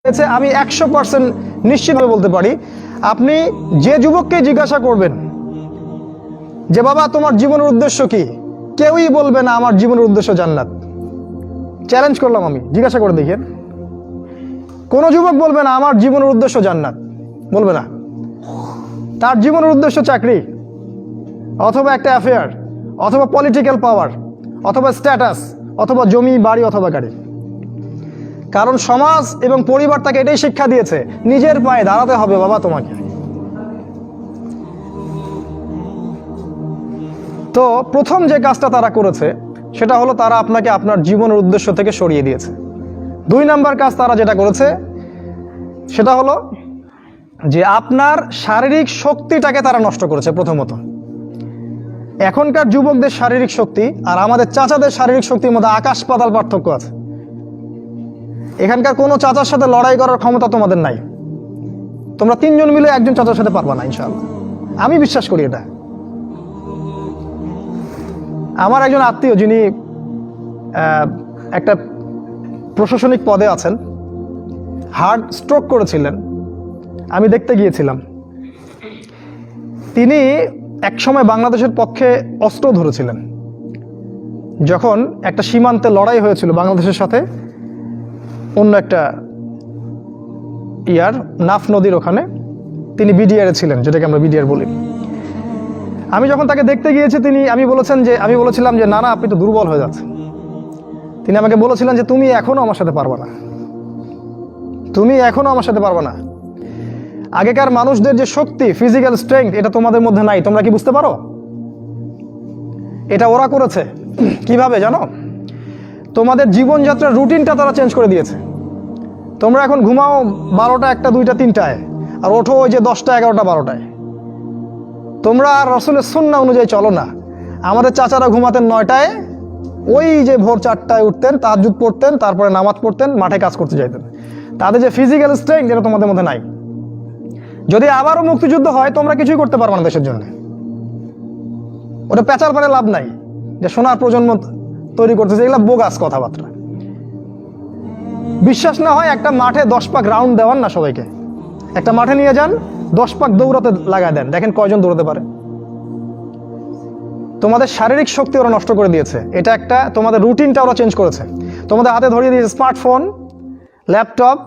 আমি 100% নিশ্চিতভাবে বলতে পারি, আপনি যে যুবককে জিজ্ঞাসা করবেন যে বাবা তোমার জীবনের উদ্দেশ্য কি, কেউই বলবে না আমার জীবনের উদ্দেশ্য জান্নাত। চ্যালেঞ্জ করলাম, আমি জিজ্ঞাসা করে দেখেন, কোন যুবক বলবে না আমার জীবনের উদ্দেশ্য জান্নাত, বলবে না। তার জীবনের উদ্দেশ্য চাকরি, অথবা একটা অ্যাফেয়ার, অথবা পলিটিক্যাল পাওয়ার, অথবা স্ট্যাটাস, অথবা জমি বাড়ি অথবা গাড়ি। কারণ সমাজ এবং পরিবার তাকে এটাই শিক্ষা দিয়েছে, নিজের পায়ে দাঁড়াতে হবে বাবা তোমাকে। তো প্রথম যে কাজটা তারা করেছে সেটা হলো তারা আপনাকে আপনার জীবনের উদ্দেশ্য থেকে সরিয়ে দিয়েছে। 2 নাম্বার কাজ তারা যেটা করেছে সেটা হলো যে আপনার শারীরিক শক্তিটাকে তারা নষ্ট করেছে। প্রথমত, এখনকার যুবকদের শারীরিক শক্তি আর আমাদের চাচাদের শারীরিক শক্তির মধ্যে আকাশ পাতাল পার্থক্য আছে। এখানকার কোনো চাচার সাথে লড়াই করার ক্ষমতা তোমাদের নাই। তোমরা 3 জন মিলে একজন চাচার সাথে পারবা না ইনশাআল্লাহ, আমি বিশ্বাস করি এটা। আমার একজন আত্মীয় যিনি একটা প্রশাসনিক পদে আছেন, হার্ট স্ট্রোক করেছিলেন, আমি দেখতে গিয়েছিলাম। তিনি একসময় বাংলাদেশের পক্ষে অস্ত্র ধরেছিলেন। যখন একটা সীমান্তে লড়াই হয়েছিল বাংলাদেশের সাথে অন্য একটা নাফ নদীর ওখানে, তিনি বিডিআরে ছিলেন, যেটাকে আমরা বিডিআর বলি। আমি যখন তাকে দেখতে গিয়েছি, আমি বলেছিলাম যে না না, আপনি তো দুর্বল হয়ে যাচ্ছেন। তিনি আমাকে বলেছিলেন যে তুমি এখনো আমার সাথে পারবে না, তুমি এখনো আমার সাথে পারবে না। আগেকার মানুষদের যে শক্তি, ফিজিক্যাল স্ট্রেংথ, এটা তোমাদের মধ্যে নাই। তোমরা কি বুঝতে পারো? এটা ওরা করেছে। কিভাবে জানো? তোমাদের জীবনযাত্রার রুটিনটা তারা চেঞ্জ করে দিয়েছে। তোমরা এখন ঘুমাও 12টা, 1টা, 2টা, 3টায়, আর ওঠো ওই যে 10টা, 11টা, 12টায়। তোমরা আর রাসূলের সুন্নাহ অনুযায়ী চলো না। আমাদের চাচারা ঘুমাতেন 9টায়, ওই যে ভোর 4টায় উঠতেন, তাহাজ্জুদ পড়তেন, তারপরে নামাজ পড়তেন, মাঠে কাজ করতে যাইতেন। তাদের যে ফিজিক্যাল স্ট্রেংথ, এটা তোমাদের মধ্যে নাই। যদি আবারও মুক্তিযুদ্ধ হয়, তোমরা কিছুই করতে পারবে না দেশের জন্য। ওটা পেঁচাল পারে লাভ নাই যে সোনার প্রজন্ম তৈরি করতেছে, এগুলো বোগাস কথাবার্তা। বিশ্বাস না হয় একটা মাঠে 10 পাক রাউন্ড দেওয়ান না সবাইকে, একটা মাঠে নিয়ে যান, 10 পাক দৌড়াতে লাগায় দেন, দেখেন কয়জন দৌড়াতে পারে। তোমাদের শারীরিক শক্তি ওরা নষ্ট করে দিয়েছে। এটা একটা, তোমাদের রুটিনটা ওরা চেঞ্জ করেছে। তোমাদের হাতে ধরিয়ে দিয়েছে smartphone, laptop,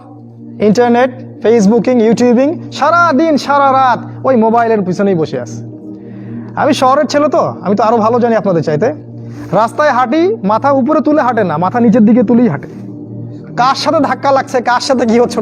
internet, Facebooking, YouTubing, সারা দিন সারা রাত ওই মোবাইলের পিছনেই বসে আছে। আমি শহরের ছেলে, তো আমি তো আরো ভালো জানি আপনাদের চাইতে। রাস্তায় হাঁটি, মাথা উপরে তুলে হাঁটে না, মাথা নিচের দিকে তুলেই হাঁটে। কার সাথে ধাক্কা লাগছে, কার সাথে কি হচ্ছে